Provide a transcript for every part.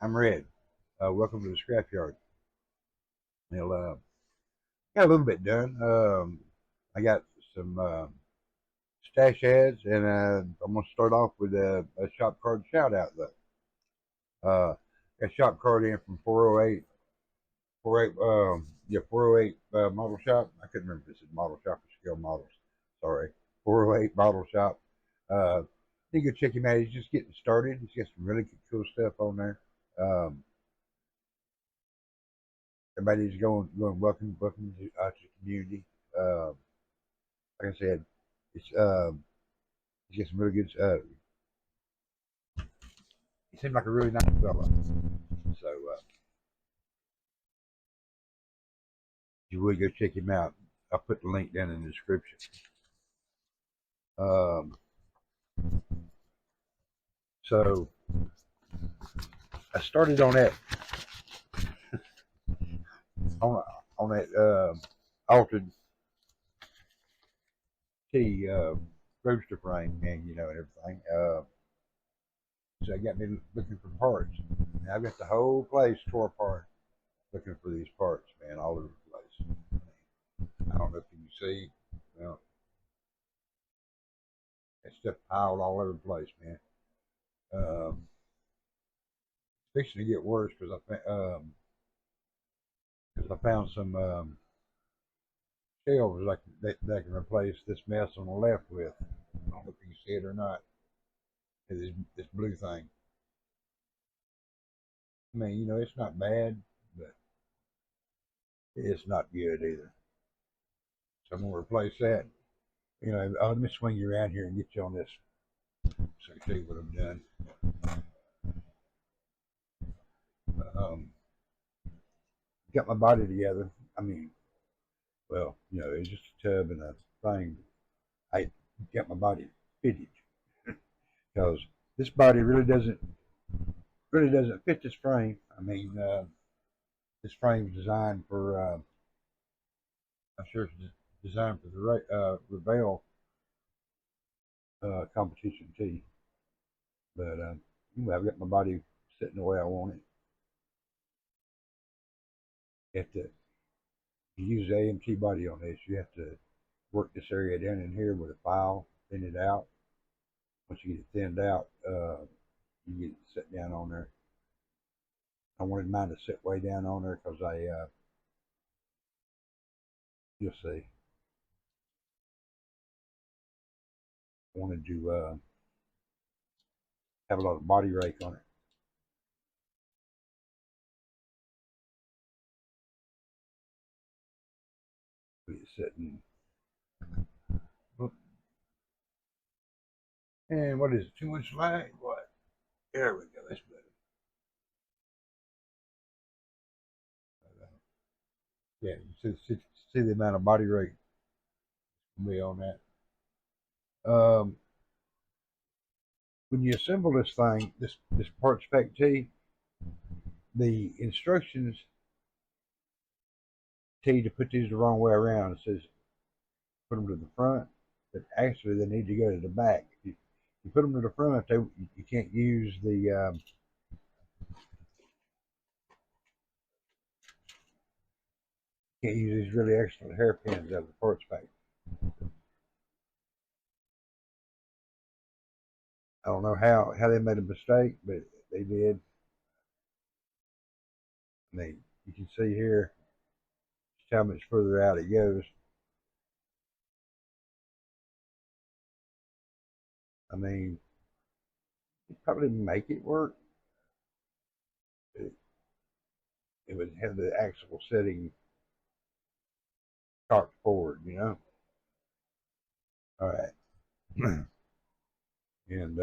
I'm Red. Welcome to the scrapyard. Well, got a little bit done. I got some stash ads, and I'm gonna start off with a shop card shout out though. Got a shop card in from 408, 408 model shop. I couldn't remember if this is model shop or scale models. Sorry, 408 model shop. You can go check him out. He's just getting started. He's got some really cool stuff on there. Um, Everybody's welcome to the community. Uh, like I said, it's got some really good. He seemed like a really nice fella. So if you would go check him out, I'll put the link down in the description. Um, so I started on that on on that altered T roadster frame, and and everything. So I got me looking for parts. And I've got the whole place tore apart looking for these parts, man, all over the place. I don't know if you can see. Well, that stuff piled all over the place, man. It's fixing to get worse because I found some shelves that I can replace this mess on the left with. I don't know if you can see it or not. This blue thing. I mean, it's not bad, but it's not good either. So I'm gonna replace that. Let me swing you around here and get you on this so you see what I've done. Um, got my body together. I mean, well, it's just a tub and a thing. I got my body fitted because this body really doesn't fit this frame. I mean, this frame is designed for. I'm sure it's designed for the Reveal competition tee, but anyway, I've got my body sitting the way I want it. You have to use the AMT body on this. You have to work this area down in here with a file, thin it out. Once you get it thinned out, you get it set down on there. I wanted mine to sit way down on there because you'll see. I wanted to have a lot of body rake on it. Put it sitting. And what is it? Too much light? What? There we go. That's better. Yeah, you see the amount of body rate be on that. When you assemble this thing, this part spec T, the instructions tell you to put these the wrong way around. It says put them to the front, but actually they need to go to the back. If you put them to the front, you can't use these really excellent hairpins out of the parts pack. I don't know how they made a mistake, but they did. I mean, you can see here just how much further out it goes. I mean, you probably make it work. It, it would have the actual setting cocked forward. All right. And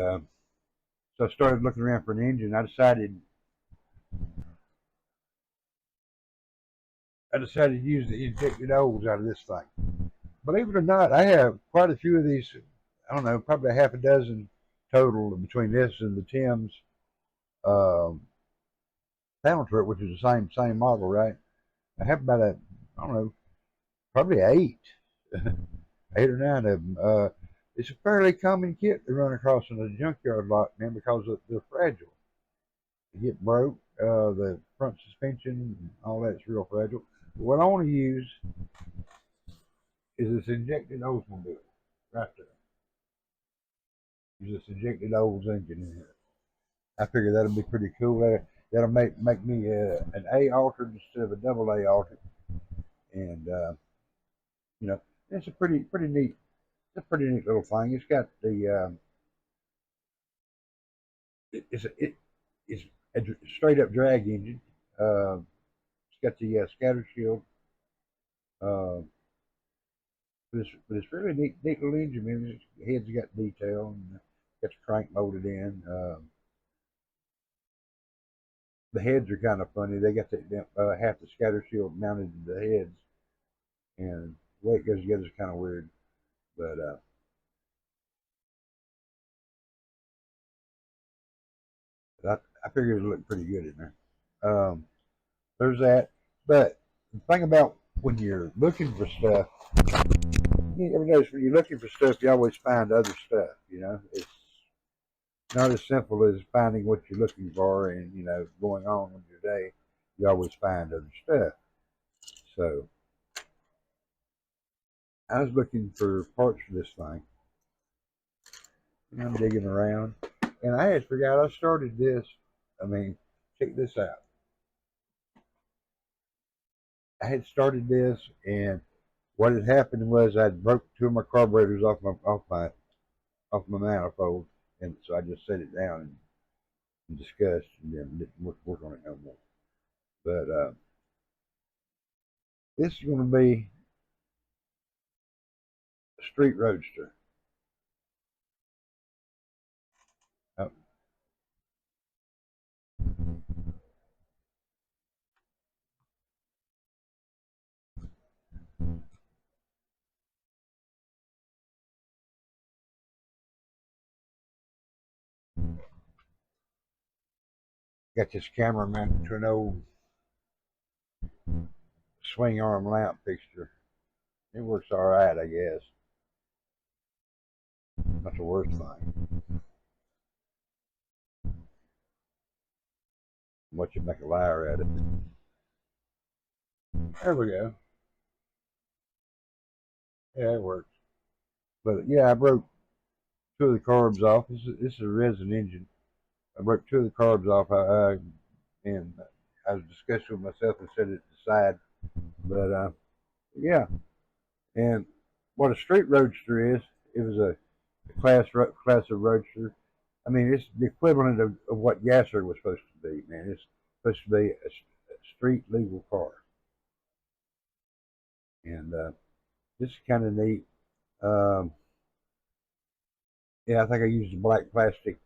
so I started looking around for an engine. I decided to use the injected oils out of this thing. Believe it or not, I have quite a few of these. I don't know, probably a half a dozen total between this and the Tim's um, panel truck, which is the same model, right? I have about I don't know, probably eight, 8 or 9 of them. It's a fairly common kit to run across in a junkyard lot, man, because they're fragile. They get broke, the front suspension, all that's real fragile. What I want to use is this injected Oldsmobile right there. Use this injected Olds engine in here. I figure that'll be pretty cool. That'll make me an A altered instead of a double A altered, and you know, it's a pretty neat. It's a pretty neat little thing. It's got the it's a straight up drag engine. Uh, it's got the scatter shield. Uh, but it's really neat little engine. I mean, the head's got detail and got the crank molded in. The heads are kind of funny. They got half the scatter shield mounted to the heads, and the way it goes together is kind of weird. But I figured it looked pretty good in there. There's that. But the thing about when you're looking for stuff, you ever notice when you're looking for stuff, you always find other stuff. It's not as simple as finding what you're looking for and going on with your day. You always find other stuff. So I was looking for parts for this thing, and I'm digging around, and I had forgot I started this. I mean, check this out. I had started this, and what had happened was I'd broke two of my carburetors off my manifold, and so I just set it down and discussed, and then didn't work on it no more. But this is going to be a street roadster. Uh, got this camera mounted to an old swing arm lamp fixture. It works all right, I guess. Not the worst thing. Much you make a liar at it. There we go. Yeah, it works. But yeah, I broke two of the carbs off. This is a resin engine. I broke two of the carbs off. And I was discussing with myself and set it aside. But yeah, and what a street roadster is, it was a class of roadster. I mean, it's the equivalent of what Gasser was supposed to be, man. It's supposed to be a street legal car, and this is kind of neat. Um, yeah, I think I used a black plastic,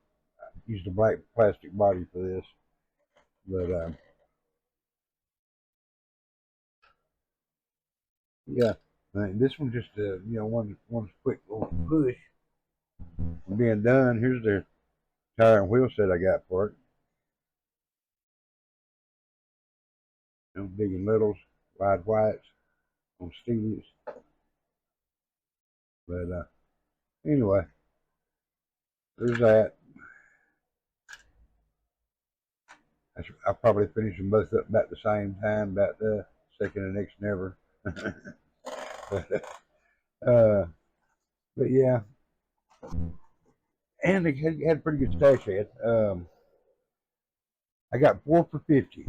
body for this, but yeah, this one just one quick little push and being done. Here's the tire and wheel set I got for it. Big and littles, wide whites on Steelies. But anyway, there's that. I'll probably finish them both up about the same time, about the second and next never. but, uh, but yeah, and it had a pretty good stash head. I got 4 for 50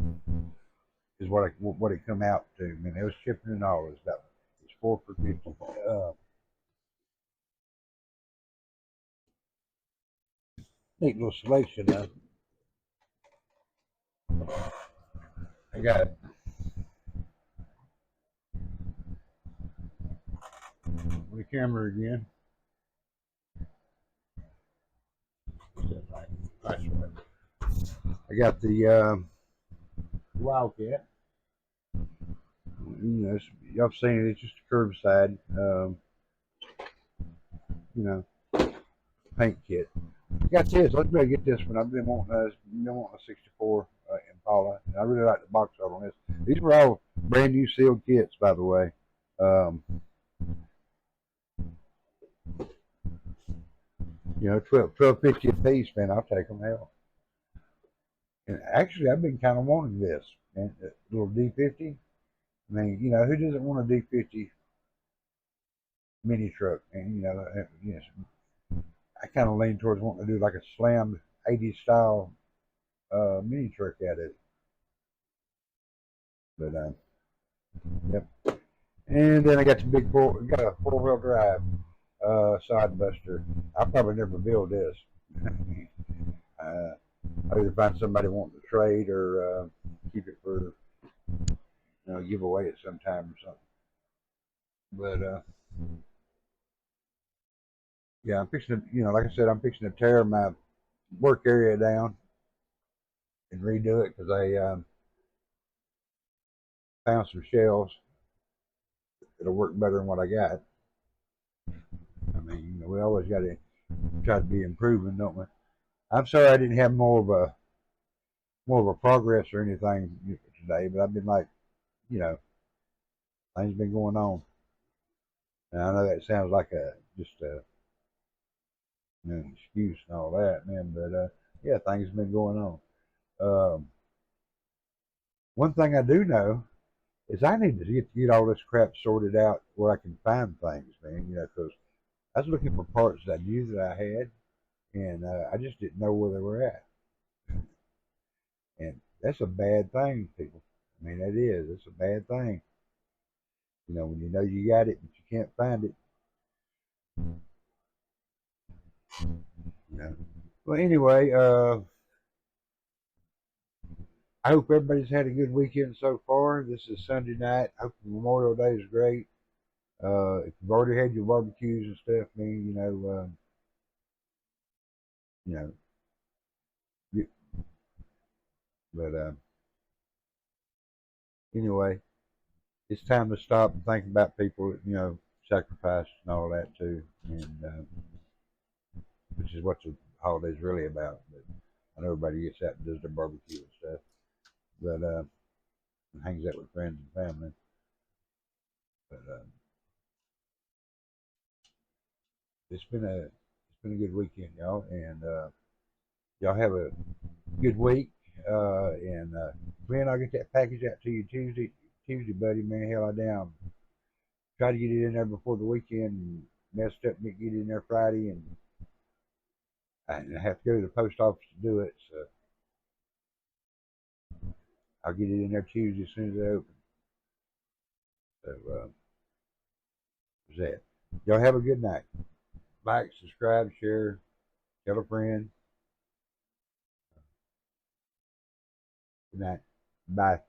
is what it come out to. I mean, it was shipping and all. It's 4 for 50. Neat little selection. I got the camera again. I got the Wildcat. Y'all seen it. It's just a curbside, you know, paint kit. Got this. Let's better get this one. I've been wanting a '64 Impala, and I really like the box art on this. These were all brand new sealed kits, by the way. Um, 12.50 a piece, man. I'll take them. Hell, And actually, I've been kind of wanting this, and a little D50. I mean, who doesn't want a D50 mini truck? And yes, I kind of lean towards wanting to do like a slammed 80s style mini truck out of it. But yep. And then I got the got a 4-wheel drive side buster. I'll probably never build this. I'll either find somebody wanting to trade or keep it for give away at some time or something. But yeah, I'm fixing to, like I said, I'm fixing to tear my work area down and redo it because I found some shelves that'll work better than what I got. I mean, we always got to try to be improving, don't we? I'm sorry I didn't have more of a progress or anything today, but I've been like, you know, things been going on. And I know that sounds like a just a excuse and all that, man, but yeah, things have been going on. Um, one thing I do know is I need to get all this crap sorted out where I can find things, man. Because I was looking for parts that I knew that I had, and I just didn't know where they were at. And that's a bad thing, people. I mean, that is. It's a bad thing. When you know you got it, but you can't find it. You know. Well, anyway, I hope everybody's had a good weekend so far. This is Sunday night. I hope Memorial Day is great. If you've already had your barbecues and stuff, man, you know, you, but anyway, it's time to stop and think about people, sacrifice and all that too, and which is what the holiday's really about. But I know everybody gets out and does their barbecue and stuff, but and hangs out with friends and family. But it's been a good weekend, y'all, and y'all have a good week. And Glenn, I'll get that package out to you Tuesday, buddy. Man, hell, I down. Try to get it in there before the weekend. And messed up and get it in there Friday, and I have to go to the post office to do it. So I'll get it in there Tuesday as soon as they open. So there's that. Y'all have a good night. Like, subscribe, share, tell a friend. Good night. Bye.